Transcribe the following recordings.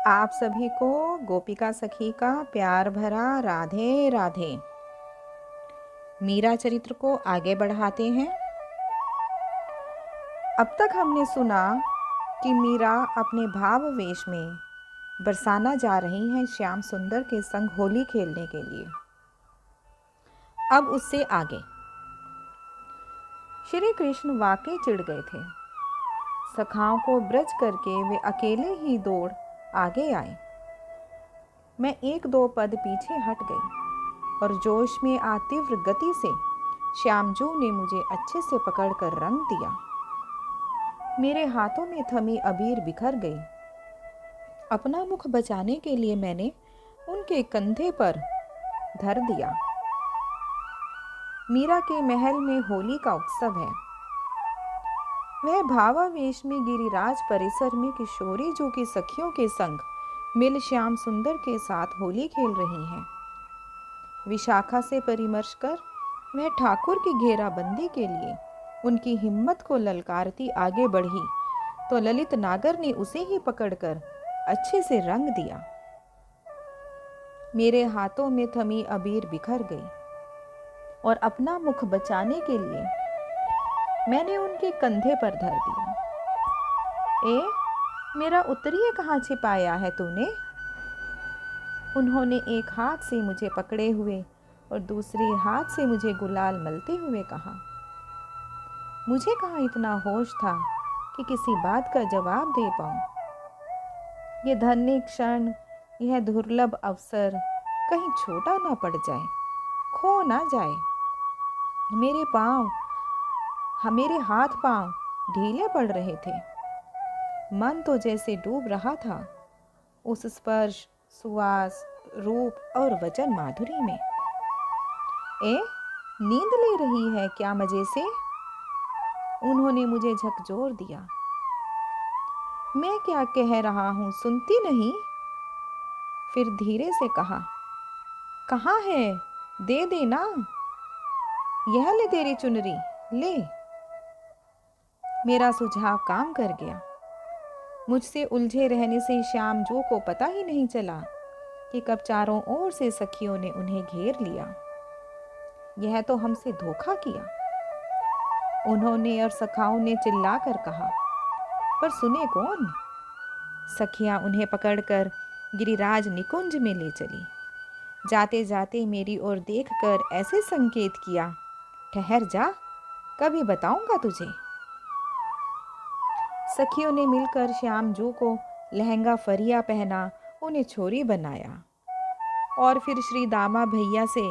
आप सभी को गोपिका सखी का प्यार भरा राधे राधे। मीरा चरित्र को आगे बढ़ाते हैं। अब तक हमने सुना कि मीरा अपने भावावेश में बरसाना जा रही हैं श्याम सुंदर के संग होली खेलने के लिए। अब उससे आगे श्री कृष्ण वाकई चिढ़ गए थे। सखाओं को ब्रज करके वे अकेले ही दौड़ आगे आए। मैं एक दो पद पीछे हट गई और जोश में आ तीव्र गति से श्यामजू ने मुझे अच्छे से पकड़कर रंग दिया। मेरे हाथों में थमी अबीर बिखर गई। अपना मुख बचाने के लिए मैंने उनके कंधे पर धर दिया। मीरा के महल में होली का उत्सव है। वह भावावेश में गिरिराज परिसर में किशोरी जू की सखियों के संग मिल श्याम सुंदर के साथ होली खेल रही हैं। विशाखा से परामर्श कर वह ठाकुर की घेराबंदी के लिए उनकी हिम्मत को ललकारती आगे बढ़ी तो ललित नागर ने उसे ही पकड़कर अच्छे से रंग दिया। मेरे हाथों में थमी अबीर बिखर गई और अपना मुख बचाने के लिए मैंने उनके कंधे पर धर दिया। मेरा उत्तरीय कहाँ छिपाया है तूने? उन्होंने एक हाथ से मुझे पकड़े हुए और दूसरे हाथ से मुझे गुलाल मलते हुए कहा। मुझे कहाँ इतना होश था कि किसी बात का जवाब दे पाऊं। ये धन्य क्षण, यह दुर्लभ अवसर कहीं छोटा ना पड़ जाए, खो ना जाए। मेरे हाथ पांव ढीले पड़ रहे थे। मन तो जैसे डूब रहा था उस स्पर्श, सुवास, रूप और वचन माधुरी में। नींद ले रही है क्या मजे से? उन्होंने मुझे झकझोर दिया। मैं क्या कह रहा हूं सुनती नहीं? फिर धीरे से कहा, कहाँ है? दे देना। यह ले तेरी चुनरी, ले। मेरा सुझाव काम कर गया। मुझसे उलझे रहने से श्यामजू को पता ही नहीं चला कि कब चारों ओर से सखियों ने उन्हें घेर लिया। यह तो हमसे धोखा किया, उन्होंने और सखाओं ने चिल्लाकर कहा। पर सुने कौन? सखियां उन्हें पकड़कर गिरिराज निकुंज में ले चली। जाते जाते मेरी ओर देखकर ऐसे संकेत किया, ठहर जा, कभी बताऊंगा तुझे। सखियों ने मिलकर श्यामजू को लहंगा फरिया पहना, उन्हें छोरी बनाया और फिर श्री दामा भैया से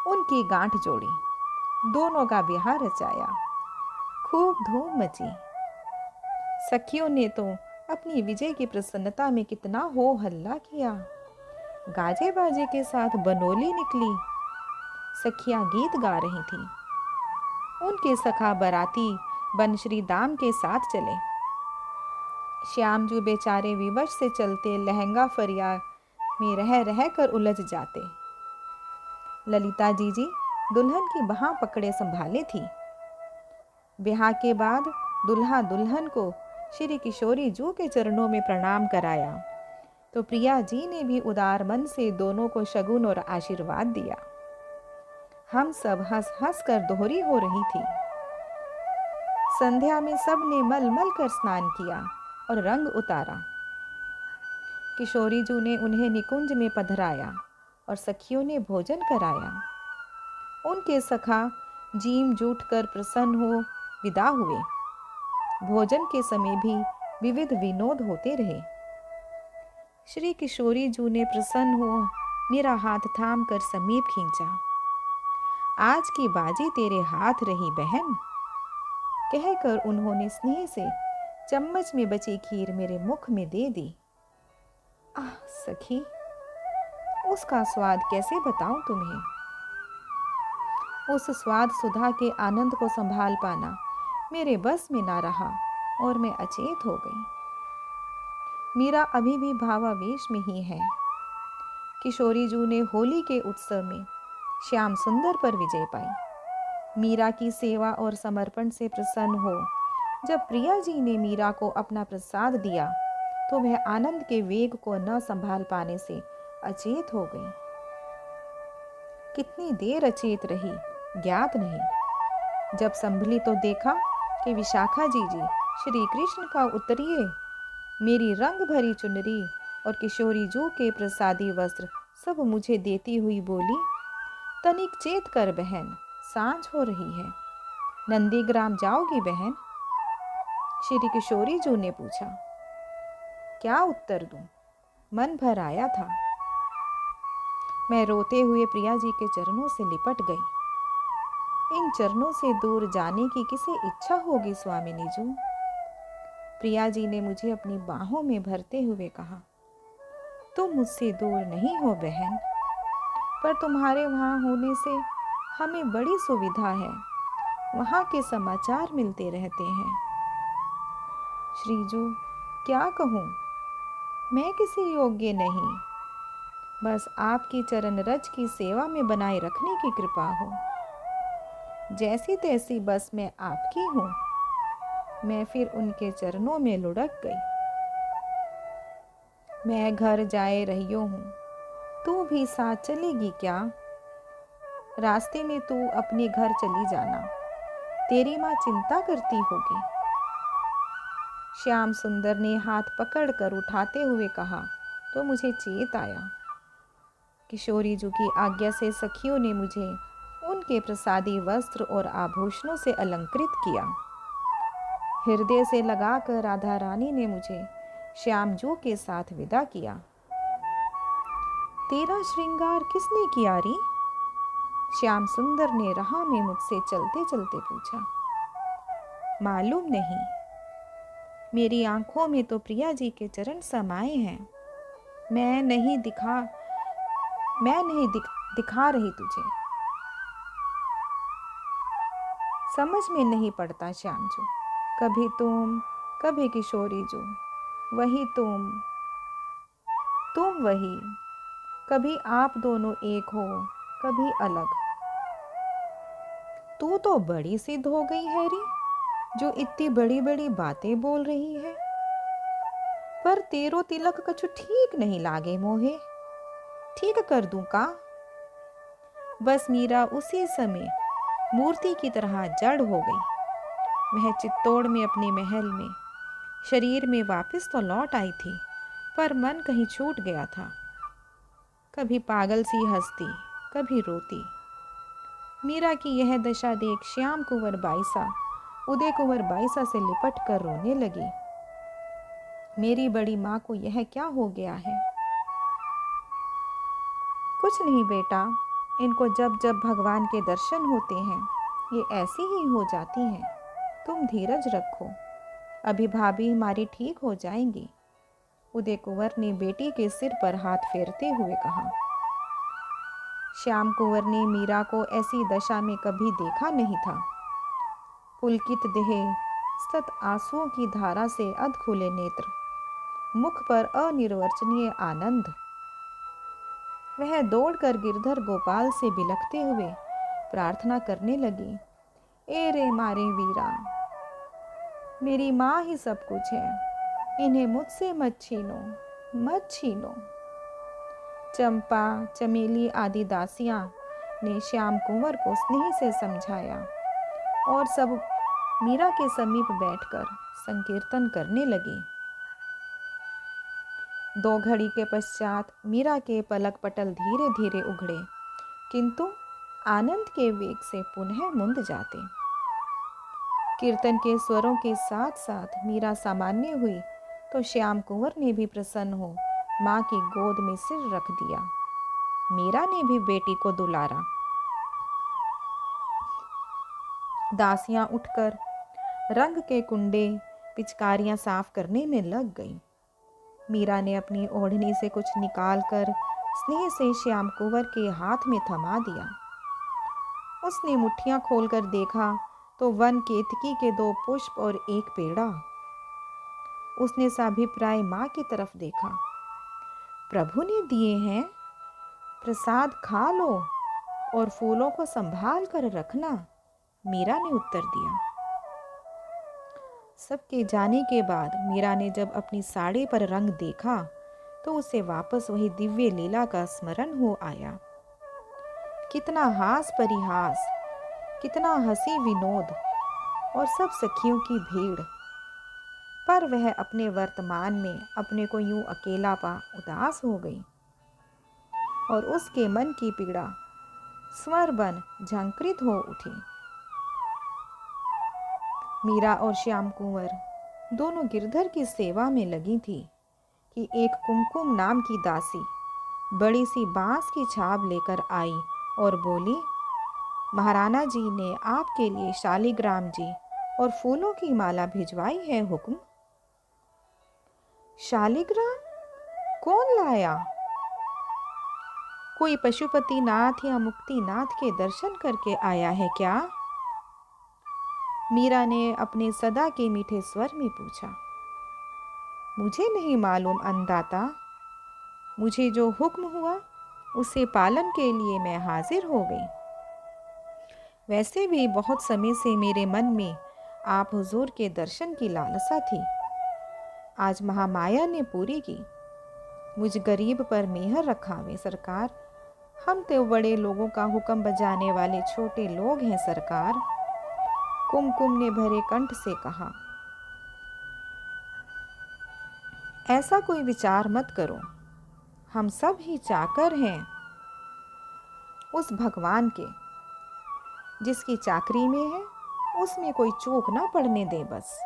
उनकी गांठ जोड़ी। दोनों का ब्याह रचाया। खूब धूम मची। सखियों ने तो अपनी विजय की प्रसन्नता में कितना हो हल्ला किया। गाजे बाजे के साथ बनोली निकली। सखियां गीत गा रही थीं। उनके सखा बराती बन श्री दाम के साथ चले। श्यामजू बेचारे विवश से चलते लहंगा फरिया में रह रह कर उलझ जाते। ललिता जीजी दुल्हन की बाह पकड़े संभाले थी। ब्याह के बाद दुल्हा दुल्हन को श्री किशोरी जू के चरणों में प्रणाम कराया तो प्रिया जी ने भी उदार मन से दोनों को शगुन और आशीर्वाद दिया। हम सब हंस हंस कर दोहरी हो रही थी। संध्या में सब ने मल मल कर स्नान किया और रंग उतारा। किशोरी जू ने उन्हें निकुंज में पधराया और सखियों ने भोजन कराया। उनके सखा जीम जूट कर प्रसन्न हो विदा हुए। भोजन के समय भी विविध विनोद होते रहे। श्री किशोरी जू ने प्रसन्न हो मेरा हाथ थाम कर समीप खींचा। आज की बाजी तेरे हाथ रही बहन, कहकर उन्होंने स्नेह से चम्मच में बची खीर मेरे मुख में दे दी। आह सखी, उसका स्वाद कैसे बताऊं तुम्हें। उस स्वाद सुधा के आनंद को संभाल पाना मेरे बस में ना रहा और मैं अचेत हो गई। मीरा अभी भी भावावेश में ही है। किशोरी जू ने होली के उत्सव में श्याम सुंदर पर विजय पाई। मीरा की सेवा और समर्पण से प्रसन्न हो जब प्रिया जी ने मीरा को अपना प्रसाद दिया तो वह आनंद के वेग को न संभाल पाने से अचेत हो गई। कितनी देर अचेत रही ज्ञात नहीं। जब संभली तो देखा कि विशाखा जी श्री कृष्ण का उत्तरीय, मेरी रंग भरी चुनरी और किशोरी जू के प्रसादी वस्त्र सब मुझे देती हुई बोली, तनिक चेत कर बहन, सांझ हो रही है, नंदीग्राम जाओगी बहन? श्री किशोरी जू ने पूछा। क्या उत्तर दूं? मन भर आया था। मैं रोते हुए प्रिया जी के चरणों से लिपट गई। इन चरणों से दूर जाने की किसे इच्छा होगी स्वामिनी जू? प्रिया जी ने मुझे अपनी बाहों में भरते हुए कहा, तुम मुझसे दूर नहीं हो बहन, पर तुम्हारे वहाँ होने से हमें बड़ी सुविधा है। वहाँ के समाचार मिलते रहते हैं। श्रीजू, क्या कहूँ, मैं किसी योग्य नहीं, बस आपकी चरण रज की सेवा में बनाए रखने की कृपा हो। जैसी तैसी बस मैं आपकी हूँ। मैं फिर उनके चरणों में लुढ़क गई। मैं घर जाए रहियो हूँ, तू भी साथ चलेगी क्या? रास्ते में तू अपने घर चली जाना, तेरी माँ चिंता करती होगी। श्याम सुंदर ने हाथ पकड़कर उठाते हुए कहा तो मुझे चेत आया। किशोरी जू की आज्ञा से सखियों ने मुझे उनके प्रसादी वस्त्र और आभूषणों से अलंकृत किया। हृदय से लगाकर राधा रानी ने मुझे श्याम जू के साथ विदा किया। तेरा श्रृंगार किसने किया री? श्याम सुंदर ने राह में मुझसे चलते चलते पूछा। मालूम नहीं, मेरी आंखों में तो प्रिया जी के चरण समाये हैं। मैं नहीं दिखा रही तुझे। समझ में नहीं पड़ता श्याम जू, कभी तुम कभी किशोरी जू, वही तुम वही, कभी आप दोनों एक हो कभी अलग। तू तो बड़ी सिद्ध हो गई है री, जो इतनी बड़ी बड़ी बातें बोल रही है। पर तेरो तिलक कछु ठीक नहीं लागे मोहे, ठीक कर दूं का? बस मीरा उसी समय मूर्ति की तरह जड़ हो गई। वह चित्तौड़ में अपने महल में शरीर में वापस तो लौट आई थी, पर मन कहीं छूट गया था। कभी पागल सी हंसती, कभी रोती। मीरा की यह दशा देख श्याम कुंवर बाईसा उदय कुंवर बाईसा से लिपट कर रोने लगी। मेरी बड़ी माँ को यह क्या हो गया है? कुछ नहीं बेटा, इनको जब जब भगवान के दर्शन होते हैं ये ऐसी ही हो जाती हैं। तुम धीरज रखो, अभी भाभी हमारी ठीक हो जाएंगी। उदय कुंवर ने बेटी के सिर पर हाथ फेरते हुए कहा। श्याम कुंवर ने मीरा को ऐसी दशा में कभी देखा नहीं था। पुलकित देह, सत आंसुओं की धारा से अध खुले नेत्र, मुख पर अनिर्वचनीय आनंद। वह दौड़कर गिरधर गोपाल से बिलखते हुए प्रार्थना करने लगी, ए रे मारे वीरा, मेरी माँ ही सब कुछ है, इन्हें मुझसे मत छीनो, मत छीनो। चंपा, चमेली आदि दासियां ने श्याम कुंवर को स्नेह से समझाया और सब मीरा के समीप बैठकर संकीर्तन करने लगे। 2 घड़ी के पश्चात मीरा के पलक पटल धीरे धीरे उघड़े, किंतु आनंद के वेग से पुनः मुंद जाते। कीर्तन के स्वरों के साथ साथ मीरा सामान्य हुई तो श्याम कुंवर ने भी प्रसन्न हो माँ की गोद में सिर रख दिया। मीरा ने भी बेटी को दुलारा। दासियां उठकर रंग के कुंडे, पिचकारियां साफ करने में लग गई। मीरा ने अपनी ओढ़नी से कुछ निकालकर स्नेह से श्याम कुंवर के हाथ में थमा दिया। उसने मुट्ठियां खोलकर देखा तो वन केतकी के 2 पुष्प और 1 पेड़ा। उसने साभिप्राय माँ की तरफ देखा। प्रभु ने दिए हैं, प्रसाद खा लो और फूलों को संभाल कर रखना, मीरा ने उत्तर दिया। सबके जाने के बाद मीरा ने जब अपनी साड़ी पर रंग देखा तो उसे वापस वही दिव्य लीला का स्मरण हो आया। कितना हास परिहास, कितना हंसी विनोद और सब सखियों की भीड़। पर वह अपने वर्तमान में अपने को यूं अकेला पा उदास हो गई और उसके मन की पीड़ा स्वर बन झंकृत हो उठी। मीरा और श्याम कुंवर दोनों गिरधर की सेवा में लगी थी कि एक कुमकुम नाम की दासी बड़ी सी बांस की छाप लेकर आई और बोली, महाराणा जी ने आपके लिए शालिग्राम जी और फूलों की माला भिजवाई है हुक्म। शालिग्राम कौन लाया? कोई पशुपति नाथ या मुक्तिनाथ के दर्शन करके आया है क्या? मीरा ने अपने सदा के मीठे स्वर में पूछा। मुझे नहीं मालूम अन्नदाता, मुझे जो हुक्म हुआ उसे पालन के लिए मैं हाजिर हो गई। वैसे भी बहुत समय से मेरे मन में आप हुजूर के दर्शन की लालसा थी। आज महामाया ने पूरी की। मुझ गरीब पर मेहर रखावे सरकार। हम तो बड़े लोगों का हुक्म बजाने वाले छोटे लोग हैं सरकार। कुमकुम ने भरे कंठ से कहा। ऐसा कोई विचार मत करो, हम सब ही चाकर हैं उस भगवान के। जिसकी चाकरी में है उसमें कोई चूक ना पड़ने दे बस।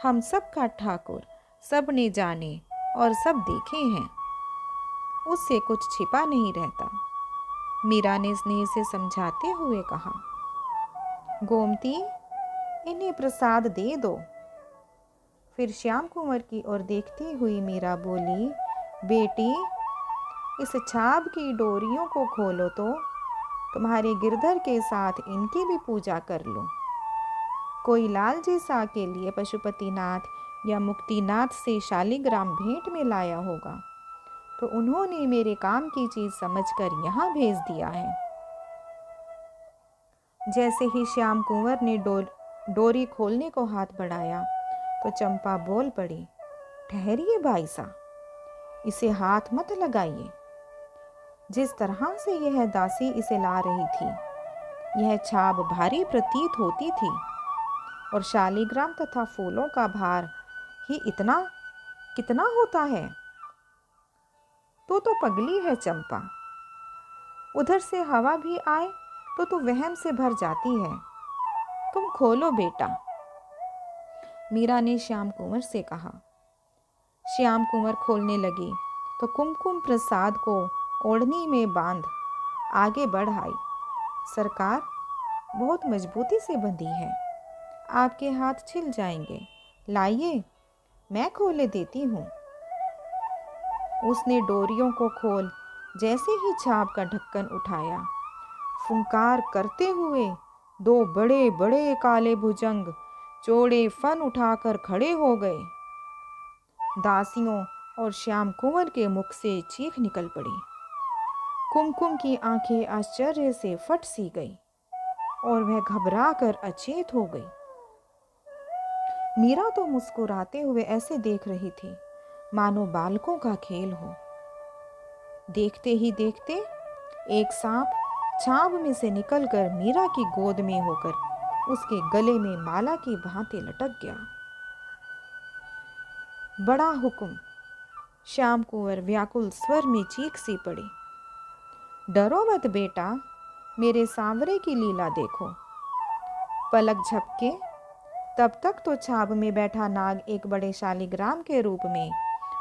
हम सब का ठाकुर सब ने जाने और सब देखे हैं, उससे कुछ छिपा नहीं रहता। मीरा ने स्नेह से समझाते हुए कहा। गोमती, इन्हें प्रसाद दे दो। फिर श्याम कुंवर की ओर देखती हुई मीरा बोली, बेटी, इस छाप की डोरियों को खोलो तो तुम्हारे गिरधर के साथ इनकी भी पूजा कर लो। कोई लालजी सा के लिए पशुपतिनाथ या मुक्तिनाथ से शालिग्राम भेंट में लाया होगा तो उन्होंने मेरे काम की चीज समझकर यहाँ भेज दिया है। जैसे ही श्याम कुंवर ने डोरी खोलने को हाथ बढ़ाया तो चंपा बोल पड़ी, ठहरिए भाई साहब, इसे हाथ मत लगाइए। जिस तरह से यह दासी इसे ला रही थी यह छाप भारी प्रतीत होती थी और शालिग्राम तथा फूलों का भार ही इतना कितना होता है। तो पगली है चंपा, उधर से हवा भी आए तो वहम से भर जाती है। तुम खोलो बेटा। मीरा ने श्याम कुंवर से कहा। श्याम कुंवर खोलने लगी तो कुमकुम प्रसाद को ओढ़नी में बांध आगे बढ़ आई। सरकार, बहुत मजबूती से बंधी है, आपके हाथ छिल जाएंगे। लाइए, मैं खोले देती हूँ। उसने डोरियों को खोल जैसे ही छाप का ढक्कन उठाया, फुंकार करते हुए दो बड़े बड़े काले भुजंग चौड़े फन उठाकर खड़े हो गए। दासियों और श्याम कुंवर के मुख से चीख निकल पड़ी। कुमकुम की आंखें आश्चर्य से फट सी गई और वह घबरा कर अचेत हो गई। मीरा तो मुस्कुराते हुए ऐसे देख रही थी मानो बालकों का खेल हो। देखते ही देखते एक सांप छाप में से निकलकर मीरा की गोद में होकर उसके गले में माला की भांति लटक गया। बड़ा हुक्म, श्याम कुंवर व्याकुल स्वर में चीख सी पड़ी। डरो मत बेटा, मेरे सांवरे की लीला देखो। पलक झपके तब तक तो छाप में बैठा नाग एक बड़े शालिग्राम के रूप में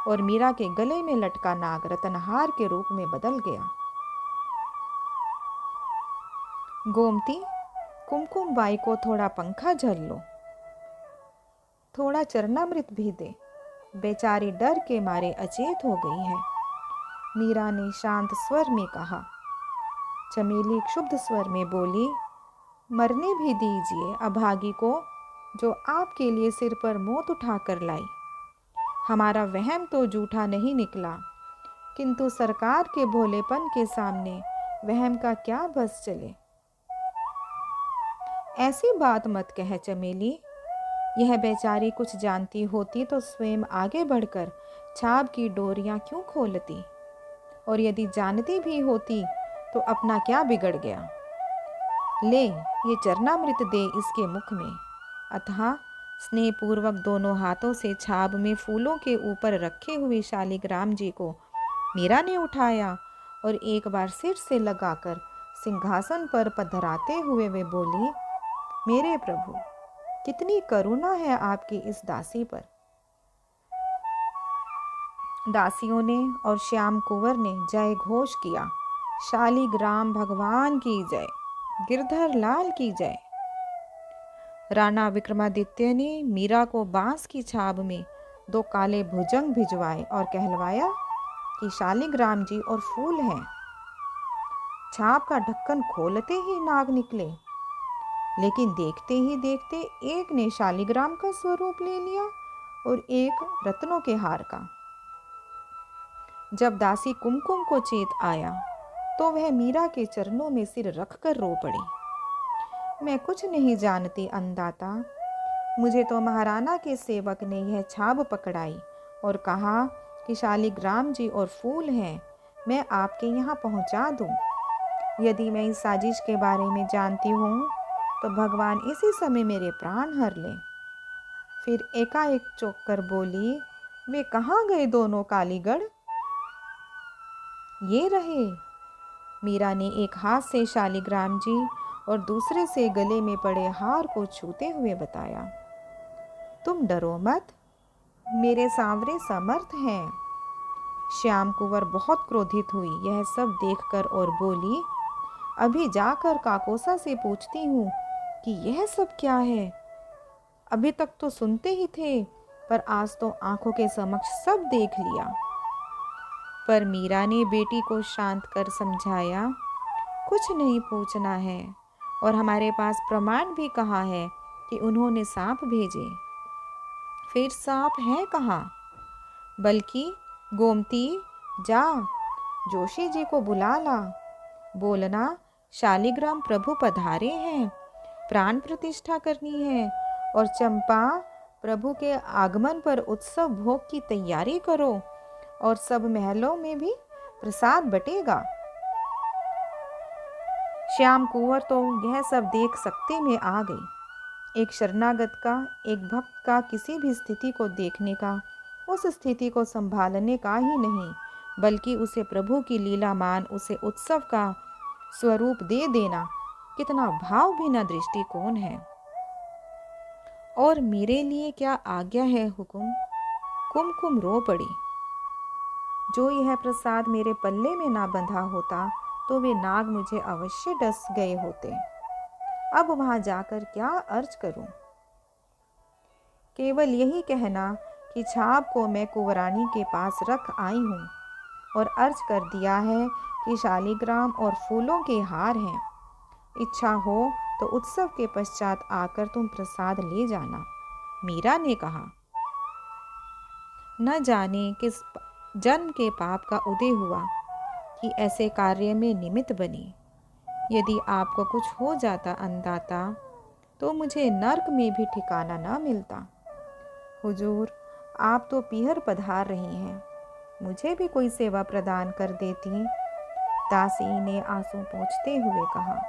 और मीरा के गले में लटका नाग रतनहार के रूप में बदल गया। गोमती, कुमकुम बाई को थोड़ा पंखा झल लो, थोड़ा चरणामृत भी दे, बेचारी डर के मारे अचेत हो गई है। मीरा ने शांत स्वर में कहा। चमेली क्षुब्ध स्वर में बोली, मरने भी दीजिए अभागी को जो आपके लिए सिर पर मौत उठा कर लाई। हमारा वहम तो झूठा नहीं निकला, किंतु सरकार के भोलेपन के सामने वहम का क्या बस चले। ऐसी बात मत कह चमेली, यह बेचारी कुछ जानती होती तो स्वयं आगे बढ़कर छाप की डोरियां क्यों खोलती, और यदि जानती भी होती तो अपना क्या बिगड़ गया। ले, ये चरणामृत दे इसके मुख में। अतः स्नेहपूर्वक दोनों हाथों से छाब में फूलों के ऊपर रखे हुए शालिग्राम जी को मीरा ने उठाया और एक बार सिर से लगाकर सिंहासन पर पधराते हुए वे बोली, मेरे प्रभु, कितनी करुणा है आपकी इस दासी पर। दासियों ने और श्याम कुंवर ने जय घोष किया, शालिग्राम भगवान की जय, गिरधर लाल की जय। राणा विक्रमादित्य ने मीरा को बांस की छाब में 2 काले भुजंग भिजवाए और कहलवाया कि शालिग्राम जी और फूल हैं। छाप का ढक्कन खोलते ही नाग निकले, लेकिन देखते ही देखते एक ने शालिग्राम का स्वरूप ले लिया और एक रत्नों के हार का। जब दासी कुमकुम को चेत आया तो वह मीरा के चरणों में सिर रखकर रो पड़ी। मैं कुछ नहीं जानती अंदाता, मुझे तो महाराणा के सेवक ने यह छाब पकड़ाई और कहा कि शालिग्राम जी और फूल हैं, मैं आपके यहाँ पहुँचा दूँ। यदि मैं इस साजिश के बारे में जानती हूँ तो भगवान इसी समय मेरे प्राण हर लें। फिर एकाएक चौंक कर बोली, वे कहाँ गए दोनों कालीगढ़? ये रहे। मीरा ने एक हाथ से शालिग्राम जी और दूसरे से गले में पड़े हार को छूते हुए बताया, तुम डरो मत, मेरे सांवरे समर्थ हैं। श्याम कुंवर बहुत क्रोधित हुई यह सब देखकर और बोली, अभी जाकर काकोसा से पूछती हूँ कि यह सब क्या है। अभी तक तो सुनते ही थे, पर आज तो आंखों के समक्ष सब देख लिया। पर मीरा ने बेटी को शांत कर समझाया, कुछ नहीं पूछना है, और हमारे पास प्रमाण भी कहाँ है कि उन्होंने सांप भेजे। फिर सांप है कहाँ? बल्कि गोमती, जा जोशी जी को बुला ला, बोलना शालिग्राम प्रभु पधारे हैं, प्राण प्रतिष्ठा करनी है, और चंपा प्रभु के आगमन पर उत्सव भोग की तैयारी करो, और सब महलों में भी प्रसाद बटेगा। श्याम कुंवर तो यह सब देख सकते में आ गई। एक शरणागत का, एक भक्त का किसी भी स्थिति को देखने का, उस स्थिति को संभालने का ही नहीं, बल्कि उसे प्रभु की लीला मान उसे उत्सव का स्वरूप दे देना कितना भाव भीना दृष्टिकोण है। और मेरे लिए क्या आज्ञा है हुकुम? कुमकुम रो पड़ी। जो यह प्रसाद मेरे पल्ले में ना बंधा होता तो वे नाग मुझे अवश्य डस गए होते। अब वहां जाकर क्या अर्ज करूं? केवल यही कहना कि छाप को मैं कुंवरानी के पास रख आई हूँ और अर्ज कर दिया है कि शालिग्राम और फूलों के हार हैं। इच्छा हो तो उत्सव के पश्चात आकर तुम प्रसाद ले जाना। मीरा ने कहा, न जाने किस जन्म के पाप का उदय हुआ कि ऐसे कार्य में निमित्त बनी। यदि आपको कुछ हो जाता अंदाता तो मुझे नर्क में भी ठिकाना न मिलता। हुजूर, आप तो पीहर पधार रही हैं, मुझे भी कोई सेवा प्रदान कर देती। दासी ने आंसू पोंछते हुए कहा,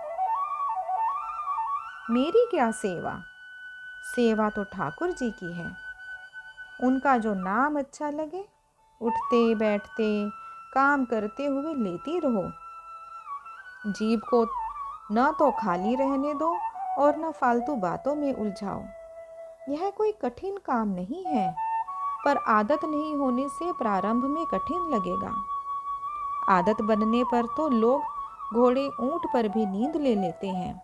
मेरी क्या सेवा? सेवा तो ठाकुर जी की है। उनका जो नाम अच्छा लगे, उठते बैठते काम करते हुए लेती रहो। जीभ को न तो खाली रहने दो और न फालतू बातों में उलझाओ। यह कोई कठिन काम नहीं है, पर आदत नहीं होने से प्रारंभ में कठिन लगेगा। आदत बनने पर तो लोग घोड़े ऊंट पर भी नींद ले लेते हैं।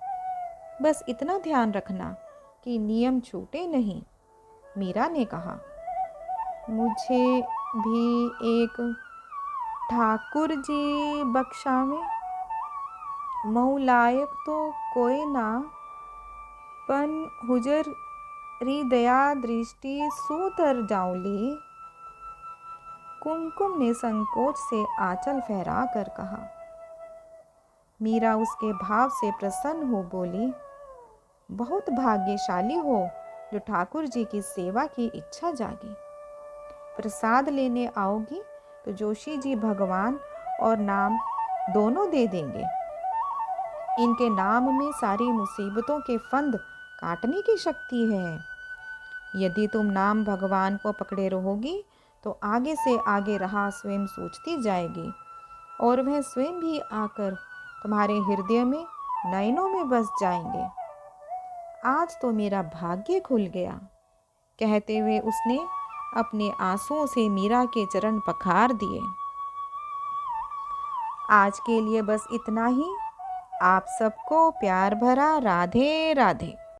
बस इतना ध्यान रखना कि नियम छूटे नहीं। मीरा ने कहा, मुझे भी एक ठाकुर जी बख्शावे। मऊ लायक तो कोई ना, पन हुजर री दया दृष्टि सूतर जाऊली। कुमकुम ने संकोच से आंचल फहरा कर कहा। मीरा उसके भाव से प्रसन्न हो बोली, बहुत भाग्यशाली हो जो ठाकुर जी की सेवा की इच्छा जागी। प्रसाद लेने आओगी तो जोशी जी भगवान और नाम दोनों दे देंगे। इनके नाम में सारी मुसीबतों के फंद काटने की शक्ति है। यदि तुम नाम भगवान को पकड़े रहोगी तो आगे से आगे राह स्वयं सूझती जाएगी और वह स्वयं भी आकर तुम्हारे हृदय में नयनों में बस जाएंगे। आज तो मेरा भाग्य खुल गया। कहते हुए उसने अपने आंसुओं से मीरा के चरण पखार दिए। आज के लिए बस इतना ही। आप सबको प्यार भरा राधे राधे।